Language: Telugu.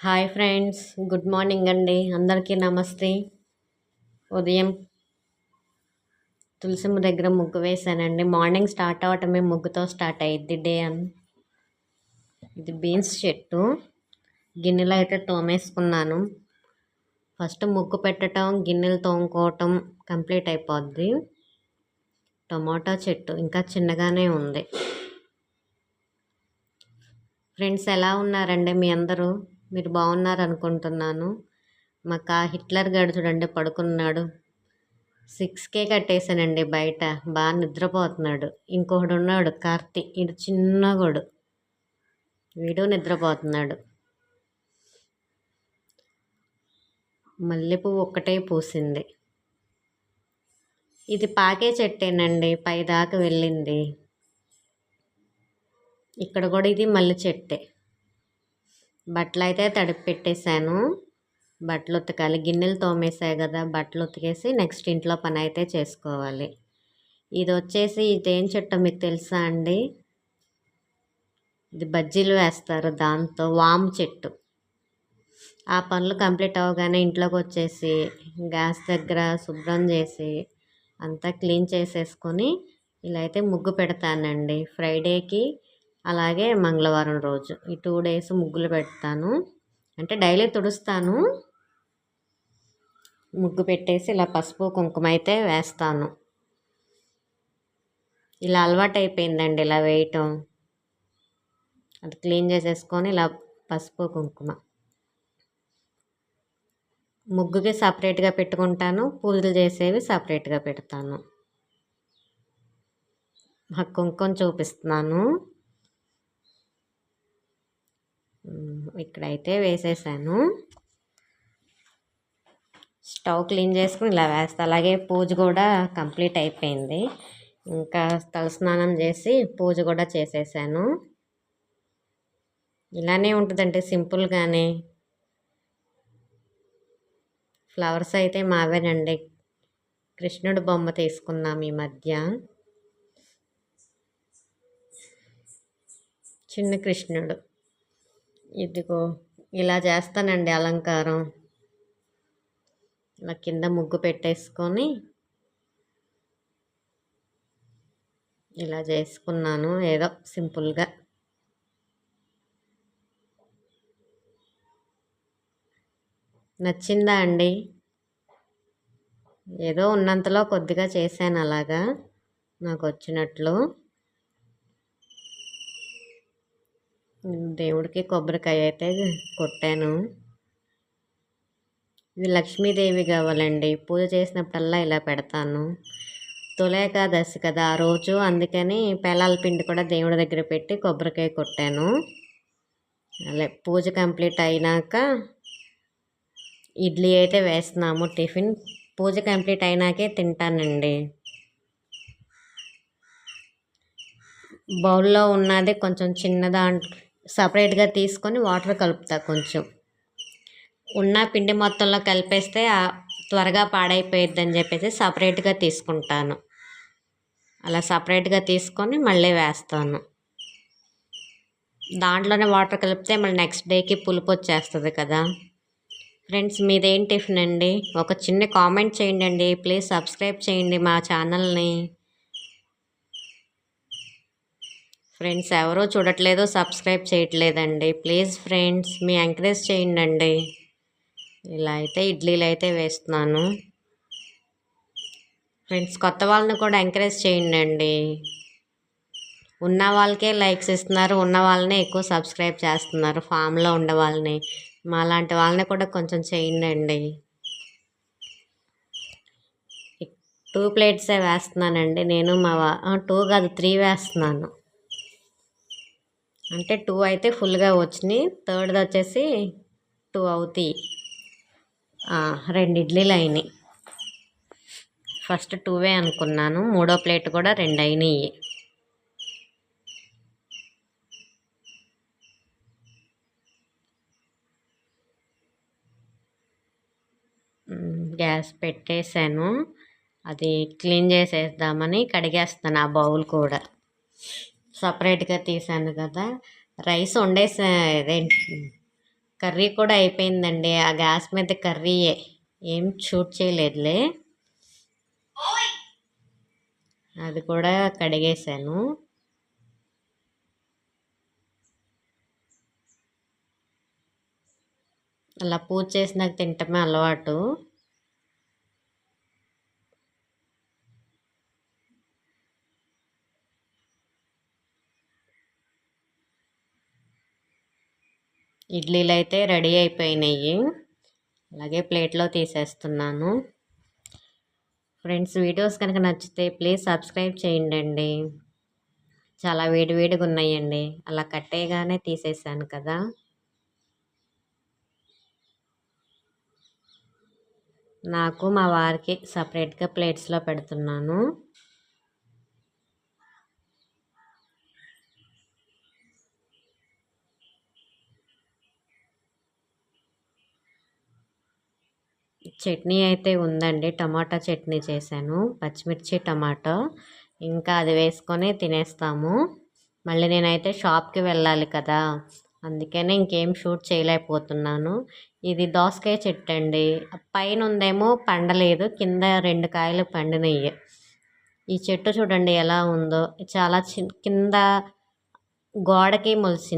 హాయ్ ఫ్రెండ్స్, గుడ్ మార్నింగ్ అండి. అందరికీ నమస్తే. ఉదయం తులసిమ్మ దగ్గర ముగ్గు వేసానండి. మార్నింగ్ స్టార్ట్ అవటమే ముగ్గుతో స్టార్ట్ అయ్యిద్ది డే అని. ఇది బీన్స్ చెట్టు. గిన్నెలో అయితే తోమేసుకున్నాను. ఫస్ట్ ముగ్గు పెట్టడం, గిన్నెలు తోముకోవటం కంప్లీట్ అయిపోద్ది. టమాటా చెట్టు ఇంకా చిన్నగానే ఉంది. ఫ్రెండ్స్, ఎలా ఉన్నారండి మీ అందరూ? మీరు బాగున్నారు అనుకుంటున్నాను. మాకు హిట్లర్ గడు చూడండి పడుకున్నాడు. 6కే కట్టేశానండి బయట. బాగా నిద్రపోతున్నాడు. ఇంకొకడు ఉన్నాడు కార్తీ, ఇడు చిన్నగోడు, వీడు నిద్రపోతున్నాడు. మల్లెపువ్వు ఒక్కటే పూసింది. ఇది పాకే చెట్టేనండి, పైదాకా వెళ్ళింది. ఇక్కడ కూడా ఇది మల్లె చెట్టే. బట్టలు అయితే తడిపి పెట్టేశాను. బట్టలు ఉతకాలి. గిన్నెలు తోమేసాయి కదా, బట్టలు ఉతికేసి నెక్స్ట్ ఇంట్లో పని అయితే చేసుకోవాలి. ఇది వచ్చేసి ఇదేం చెట్టు మీకు తెలుసా అండి? ఇది బజ్జీలు వేస్తారు దాంతో. వాము చెట్టు. ఆ పనులు కంప్లీట్ అవ్వగానే ఇంట్లోకి వచ్చేసి గ్యాస్ దగ్గర శుభ్రం చేసి అంతా క్లీన్ చేసేసుకొని ఇలా అయితే ముగ్గు పెడతానండి. ఫ్రైడేకి అలాగే మంగళవారం రోజు ఈ 2 డేస్ ముగ్గులు పెడతాను. అంటే డైలీ తుడుస్తాను. ముగ్గు పెట్టేసి ఇలా పసుపు కుంకుమ అయితే వేస్తాను. ఇలా అలవాటు అయిపోయిందండి ఇలా వేయటం. అది క్లీన్ చేసేసుకొని ఇలా పసుపు కుంకుమ ముగ్గుకి సపరేట్గా పెట్టుకుంటాను. పూజలు చేసేవి సపరేట్గా పెడతాను. కుంకుమ చూపిస్తున్నాను. ఇక్కడైతే వేసేసాను. స్టవ్ క్లీన్ చేసుకుని ఇలా వేస్తా. అలాగే పూజ కూడా కంప్లీట్ అయిపోయింది. ఇంకా తలస్నానం చేసి పూజ కూడా చేసేసాను. ఇలానే ఉంటుందంటే సింపుల్గానే. ఫ్లవర్స్ అయితే మావేనండి. కృష్ణుడు బొమ్మ తీసుకున్నాం ఈ మధ్య. చిన్న కృష్ణుడు. ఇదిగో ఇలా చేస్తానండి అలంకారం. ఇలా కింద ముగ్గు పెట్టేసుకొని ఇలా చేసుకున్నాను ఏదో సింపుల్గా. నచ్చిందా అండి? ఏదో ఉన్నంతలో కొద్దిగా చేశాను అలాగా నాకు వచ్చినట్లు. దేవుడికి కొబ్బరికాయ అయితే కొట్టాను. ఇది లక్ష్మీదేవి కావాలండి. పూజ చేసినప్పుడల్లా ఇలా పెడతాను. తొలేకాదశి కదా ఆ రోజు, అందుకని పేలాల పిండి కూడా దేవుడి దగ్గర పెట్టి కొబ్బరికాయ కొట్టాను. అలా పూజ కంప్లీట్ అయినాక ఇడ్లీ అయితే వేస్తున్నాము టిఫిన్. పూజ కంప్లీట్ అయినాకే తింటానండి. బౌల్లో ఉన్నది కొంచెం చిన్నదాంట్లో సపరేట్గా తీసుకొని వాటర్ కలుపుతా. కొంచెం ఉన్న పిండి మొత్తంలో కలిపేస్తే త్వరగా పాడైపోయిద్దని చెప్పేసి సపరేట్గా తీసుకుంటాను. అలా సపరేట్గా తీసుకొని మళ్ళీ వేస్తాను. దాంట్లోనే వాటర్ కలిపితే మళ్ళీ నెక్స్ట్ డేకి పులుపు వచ్చేస్తుంది కదా. ఫ్రెండ్స్, మీదేం టిఫిన్ అండి? ఒక చిన్న కామెంట్ చేయండి అండి. ప్లీజ్ సబ్స్క్రైబ్ చేయండి మా ఛానల్ని. ఫ్రెండ్స్, ఎవరో చూడట్లేదు, సబ్స్క్రైబ్ చేయట్లేదండి. ప్లీజ్ ఫ్రెండ్స్, మీ ఎంకరేజ్ చేయండి. ఇలా అయితే ఇడ్లీలు అయితే వేస్తున్నాను. ఫ్రెండ్స్, కొత్త వాళ్ళని కూడా ఎంకరేజ్ చేయండి. ఉన్న వాళ్ళకే లైక్స్ ఇస్తున్నారు, ఉన్న వాళ్ళనే ఎక్కువ సబ్స్క్రైబ్ చేస్తున్నారు. ఫామ్లో ఉండే వాళ్ళని, మాలాంటి వాళ్ళని కూడా కొంచెం చేయండి. 2 ప్లేట్సే వేస్తున్నానండి నేను. 2 కాదు 3 వేస్తున్నాను. అంటే 2 అయితే ఫుల్గా వచ్చినాయి. థర్డ్ది వచ్చేసి 2 అవుతాయి. 2 ఇడ్లీలు అయినాయి. ఫస్ట్ 2 అనుకున్నాను. 3వ ప్లేట్ కూడా 2 అయినాయి. గ్యాస్ పెట్టేశాను. అది క్లీన్ చేసేద్దామని కడిగేస్తాను. ఆ బౌల్ కూడా సపరేట్గా తీసాను కదా. రైస్ వండేసా, కర్రీ కూడా అయిపోయిందండి. ఆ గ్యాస్ మీద కర్రీయే, ఏం షూట్ చేయలేదులే. అది కూడా కడిగేశాను. అలా పూజ చేసినాక తింటమే అలవాటు. ఇడ్లీలు అయితే రెడీ అయిపోయినాయి. అలాగే ప్లేట్లో తీసేస్తున్నాను. ఫ్రెండ్స్, వీడియోస్ కనుక నచ్చితే ప్లీజ్ సబ్స్క్రైబ్ చేయండి. చాలా వేడివేడిగా ఉన్నాయండి. అలా కట్టేయగానే తీసేసాను కదా. నాకు మా వారికి సపరేట్గా ప్లేట్స్లో పెడుతున్నాను. చట్నీ అయితే ఉందండి. టమాటా చట్నీ చేశాను, పచ్చిమిర్చి టమాటో. ఇంకా అది వేసుకొని తినేస్తాము. మళ్ళీ నేనైతే షాప్కి వెళ్ళాలి కదా, అందుకనే ఇంకేం షూట్ చేయలేకపోతున్నాను. ఇది దోసకాయ చెట్టు అండి. పైన ఉందేమో పండలేదు, కింద 2 కాయలు పండినయ్యి. ఈ చెట్టు చూడండి ఎలా ఉందో, చాలా కింద గోడకి మొలిసింది.